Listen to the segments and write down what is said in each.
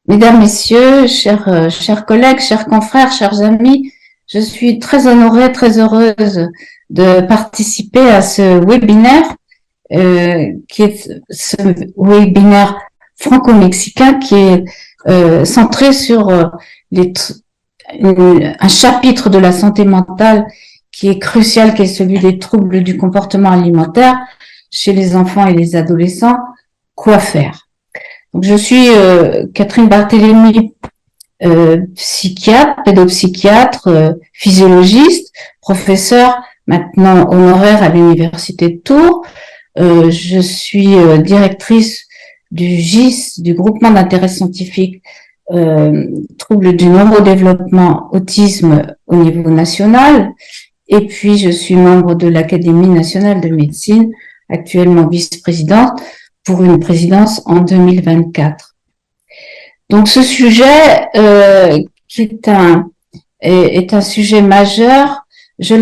Mesdames, Messieurs, chers collègues, chers confrères, chers amis, je suis très honorée, très heureuse de participer à ce webinaire, qui est ce webinaire franco-mexicain qui est centré sur un chapitre de la santé mentale qui est crucial, qui est celui des troubles du comportement alimentaire chez les enfants et les adolescents. Quoi faire? Donc, je suis Catherine Barthélémy, psychiatre, pédopsychiatre, physiologiste, professeur maintenant honoraire à l'Université de Tours. Je suis directrice du GIS, du groupement d'intérêt scientifique troubles du neurodéveloppement autisme au niveau national. Et puis, je suis membre de l'Académie nationale de médecine, actuellement vice-présidente, pour une présidence en 2024. Donc, ce sujet, qui est un sujet majeur, je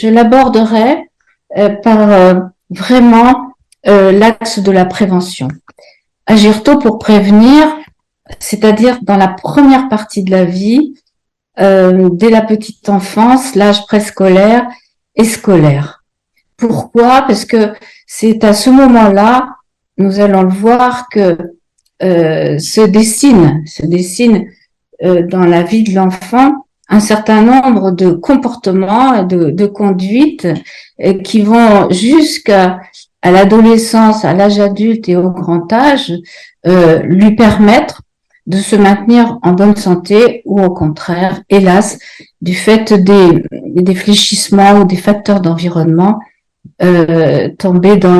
l'aborderai par vraiment l'axe de la prévention. Agir tôt pour prévenir, c'est-à-dire dans la première partie de la vie, dès la petite enfance, l'âge préscolaire et scolaire. Pourquoi? Parce que c'est à ce moment-là, nous allons le voir, que se dessine dans la vie de l'enfant un certain nombre de comportements, de conduites qui vont jusqu'à l'adolescence, à l'âge adulte et au grand âge, lui permettre de se maintenir en bonne santé ou au contraire, hélas, du fait des fléchissements ou des facteurs d'environnement, tomber dans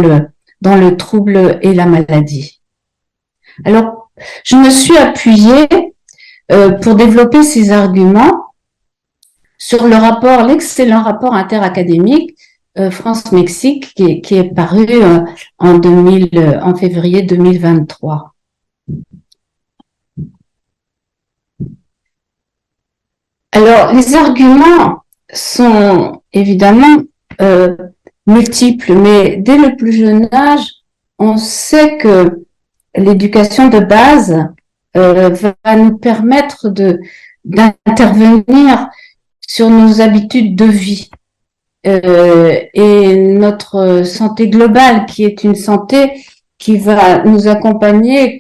le trouble et la maladie. Alors, je me suis appuyée pour développer ces arguments sur l'excellent rapport interacadémique France-Mexique qui est paru en février 2023. Alors, les arguments sont évidemment multiples, mais dès le plus jeune âge, on sait que l'éducation de base va nous permettre d'intervenir sur nos habitudes de vie et notre santé globale, qui est une santé qui va nous accompagner,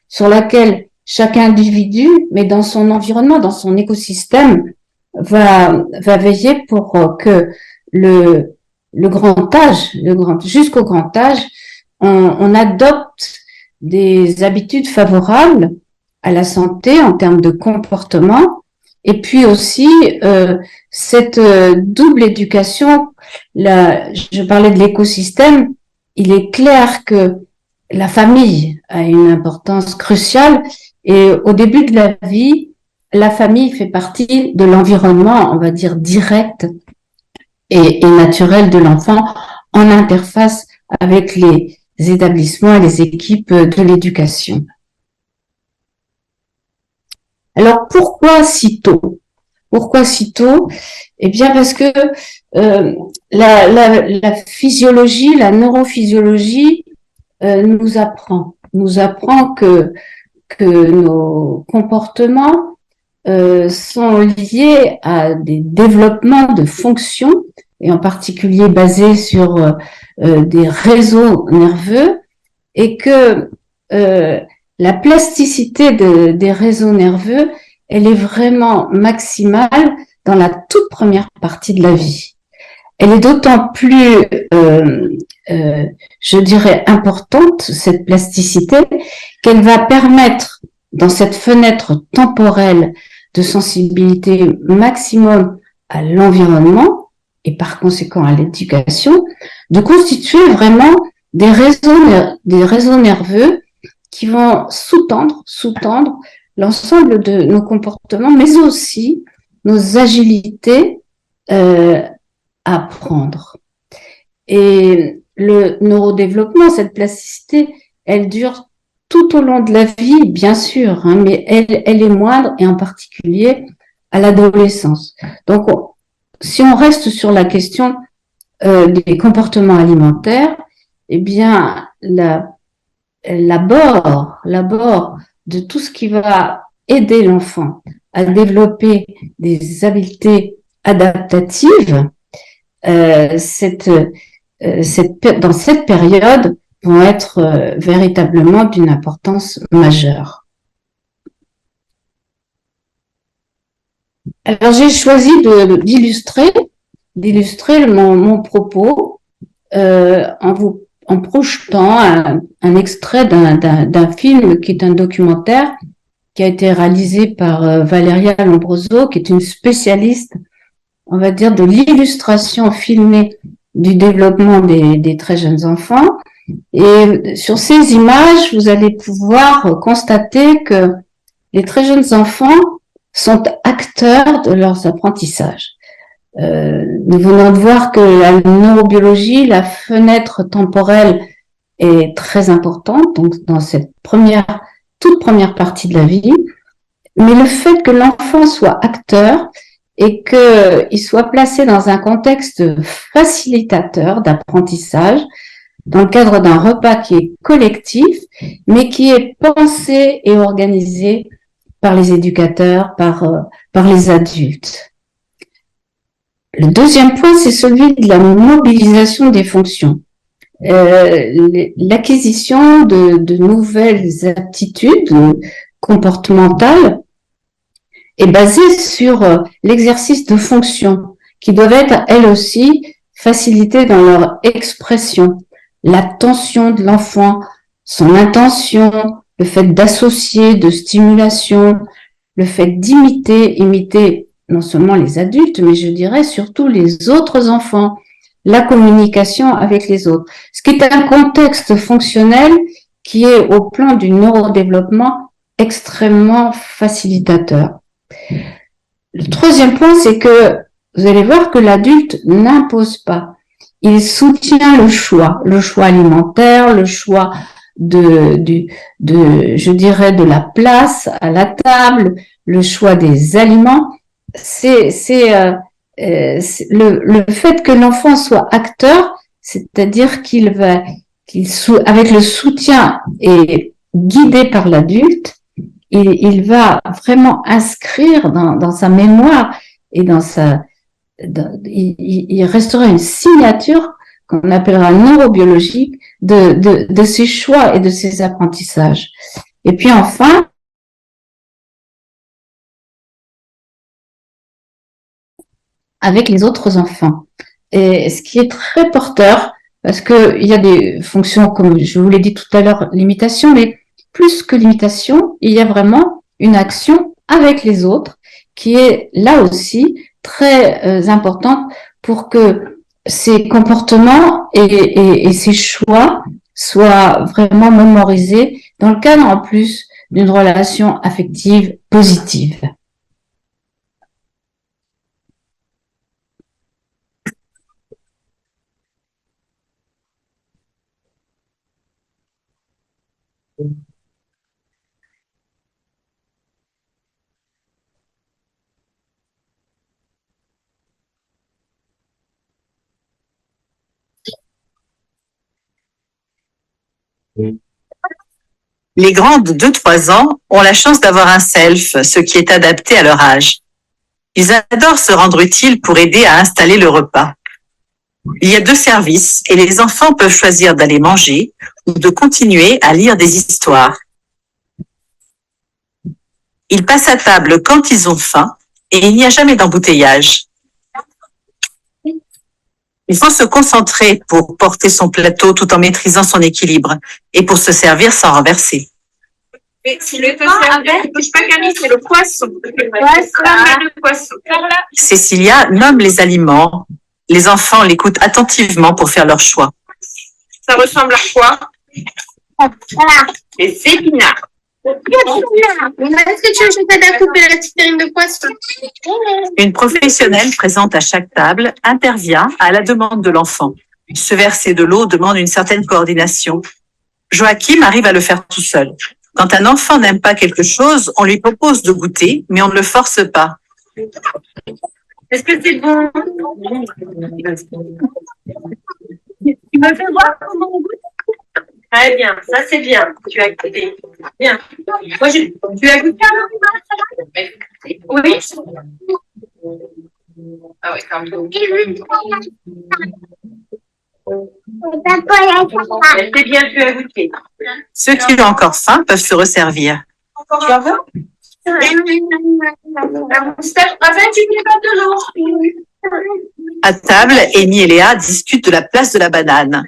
sur laquelle chaque individu, mais dans son environnement, dans son écosystème, va veiller pour que le grand âge, jusqu'au grand âge, on adopte des habitudes favorables à la santé en termes de comportement, et puis aussi cette double éducation. Je parlais de l'écosystème. Il est clair que la famille a une importance cruciale, et au début de la vie, la famille fait partie de l'environnement, on va dire, direct et naturel de l'enfant, en interface avec les établissements et les équipes de l'éducation. Alors, pourquoi si tôt? Pourquoi si tôt? Eh bien, parce que la physiologie, la neurophysiologie nous apprend que nos comportements sont liés à des développements de fonctions, et en particulier basés sur des réseaux nerveux, et que la plasticité des réseaux nerveux, elle est vraiment maximale dans la toute première partie de la vie. Elle est d'autant plus, je dirais, importante, cette plasticité, qu'elle va permettre, dans cette fenêtre temporelle de sensibilité maximum à l'environnement, et par conséquent à l'éducation, de constituer vraiment des réseaux nerveux qui vont sous-tendre l'ensemble de nos comportements, mais aussi nos agilités à prendre. Et le neurodéveloppement, cette plasticité, elle dure tout au long de la vie, bien sûr, hein, mais elle est moindre, et en particulier à l'adolescence. Donc, si on reste sur la question des comportements alimentaires, eh bien, l'abord de tout ce qui va aider l'enfant à développer des habiletés adaptatives, dans cette période vont être véritablement d'une importance majeure. Alors j'ai choisi d'illustrer mon propos en projetant un extrait d'un film qui est un documentaire qui a été réalisé par Valeria Lombroso, qui est une spécialiste, on va dire, de l'illustration filmée du développement des très jeunes enfants. Et sur ces images, vous allez pouvoir constater que les très jeunes enfants sont acteurs de leurs apprentissages. Nous venons de voir que la neurobiologie, la fenêtre temporelle est très importante, donc dans cette toute première partie de la vie. Mais le fait que l'enfant soit acteur et qu'il soit placé dans un contexte facilitateur d'apprentissage, dans le cadre d'un repas qui est collectif, mais qui est pensé et organisé par les éducateurs, par les adultes. Le deuxième point, c'est celui de la mobilisation des fonctions. L'acquisition de nouvelles aptitudes comportementales est basée sur l'exercice de fonctions qui doivent être, elles aussi, facilitées dans leur expression. L'attention de l'enfant, son intention, le fait d'associer, de stimulation, le fait imiter non seulement les adultes, mais je dirais surtout les autres enfants, la communication avec les autres. Ce qui est un contexte fonctionnel qui est au plan du neurodéveloppement extrêmement facilitateur. Le troisième point, c'est que vous allez voir que l'adulte n'impose pas. Il soutient le choix alimentaire, le choix je dirais, de la place à la table, le choix des aliments. C'est le fait que l'enfant soit acteur, c'est-à-dire avec le soutien et guidé par l'adulte, il va vraiment inscrire dans sa mémoire et il restera une signature qu'on appellera neurobiologique de ses choix et de ses apprentissages. Et puis enfin, avec les autres enfants. Et ce qui est très porteur, parce que il y a des fonctions, comme je vous l'ai dit tout à l'heure, l'imitation, mais plus que l'imitation, il y a vraiment une action avec les autres qui est là aussi très importante pour que ces comportements et ces choix soient vraiment mémorisés dans le cadre en plus d'une relation affective positive. Les grands de 2-3 ans ont la chance d'avoir un self, ce qui est adapté à leur âge. Ils adorent se rendre utiles pour aider à installer le repas. Il y a 2 services et les enfants peuvent choisir d'aller manger ou de continuer à lire des histoires. Ils passent à table quand ils ont faim et il n'y a jamais d'embouteillage. Il faut se concentrer pour porter son plateau tout en maîtrisant son équilibre et pour se servir sans renverser. Mais si le pain ne touche pas Camille, c'est le poisson. Le poisson. Cécilia nomme les aliments. Les enfants l'écoutent attentivement pour faire leur choix. Ça ressemble à quoi? Les épinards. Est-ce que tu veux que je couper la petite farine de poisson? Une professionnelle présente à chaque table intervient à la demande de l'enfant. Se verser de l'eau demande une certaine coordination. Joachim arrive à le faire tout seul. Quand un enfant n'aime pas quelque chose, on lui propose de goûter, mais on ne le force pas. Est-ce que c'est bon? Tu me fais voir comment on goûte? Très bien, ça c'est bien. Tu as goûté. Bien. Moi, tu as goûté alors? Oui. Ah oui, quand même. C'est bien, tu as goûté. Ceux qui ont encore faim peuvent se resservir. Tu en veux? Tu n'es pas de l'eau. À table, Amy et Léa discutent de la place de la banane.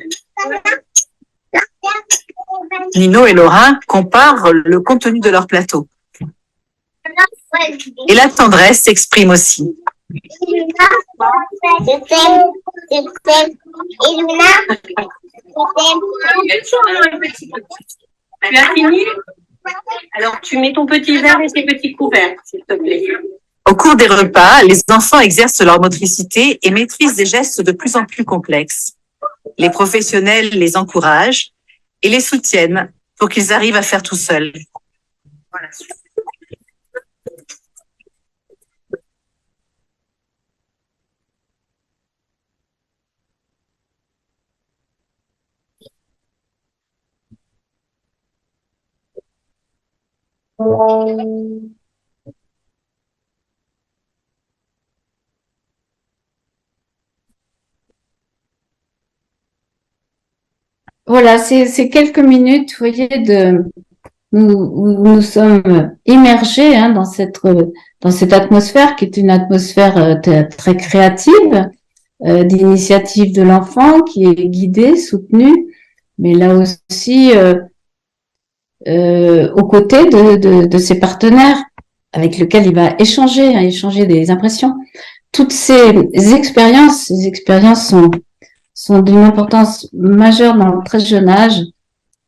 Nino et Laura comparent le contenu de leur plateau. Et la tendresse s'exprime aussi. Tu as fini? Alors, tu mets ton petit verre et tes petits couverts, s'il te plaît. Au cours des repas, les enfants exercent leur motricité et maîtrisent des gestes de plus en plus complexes. Les professionnels les encouragent et les soutiennent pour qu'ils arrivent à faire tout seuls. Voilà. Voilà, c'est quelques minutes, vous voyez, où nous sommes immergés dans cette atmosphère qui est une atmosphère très créative, d'initiative de l'enfant qui est guidée, soutenue, mais là aussi aux côtés de ses partenaires avec lesquels il va échanger des impressions. Toutes ces expériences sont d'une importance majeure dans le très jeune âge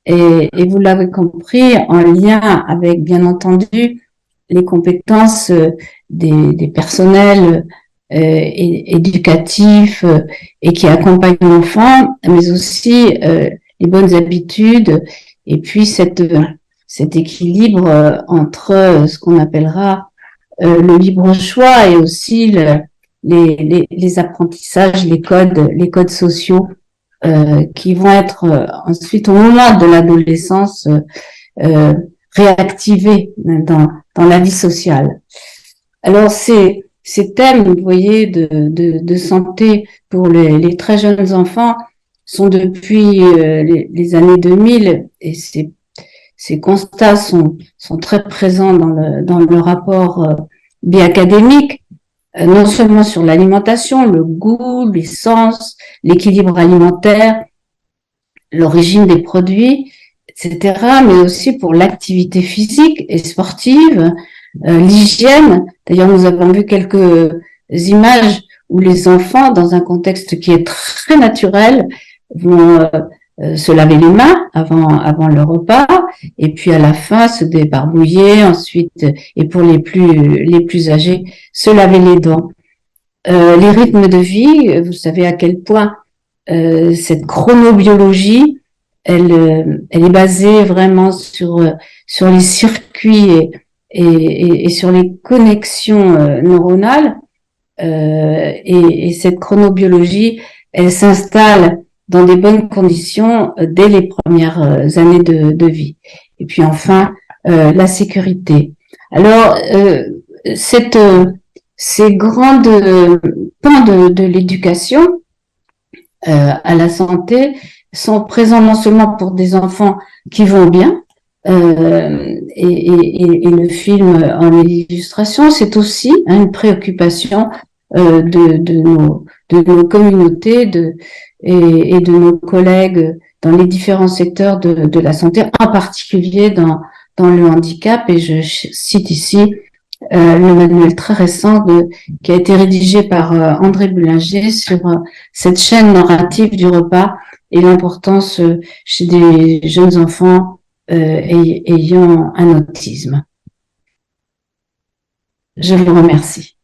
et vous l'avez compris, en lien avec, bien entendu, les compétences des personnels éducatifs et qui accompagnent l'enfant, mais aussi les bonnes habitudes et puis cet équilibre entre ce qu'on appellera le libre choix et aussi les apprentissages, les codes sociaux qui vont être ensuite au moment de l'adolescence réactivés dans la vie sociale. Alors ces thèmes, vous voyez, de santé pour les très jeunes enfants sont depuis les années 2000 et ces constats sont très présents dans le rapport biacadémique, non seulement sur l'alimentation, le goût, les sens, l'équilibre alimentaire, l'origine des produits, etc., mais aussi pour l'activité physique et sportive, l'hygiène. D'ailleurs, nous avons vu quelques images où les enfants, dans un contexte qui est très naturel, vont se laver les mains avant le repas, et puis à la fin se débarbouiller, ensuite, et pour les plus âgés, se laver les dents. Les rythmes de vie, vous savez à quel point cette chronobiologie, elle est basée vraiment sur les circuits et sur les connexions neuronales. Et cette chronobiologie, elle s'installe dans des bonnes conditions dès les premières années de vie. Et puis enfin, la sécurité. Alors, ces grandes pans de l'éducation à la santé sont présents non seulement pour des enfants qui vont bien, et le film en illustration, c'est aussi une préoccupation de nos communautés et de nos collègues dans les différents secteurs de la santé, en particulier dans le handicap. Et je cite ici le manuel très récent qui a été rédigé par André Bullinger sur cette chaîne narrative du repas et l'importance chez des jeunes enfants ayant un autisme. Je vous remercie.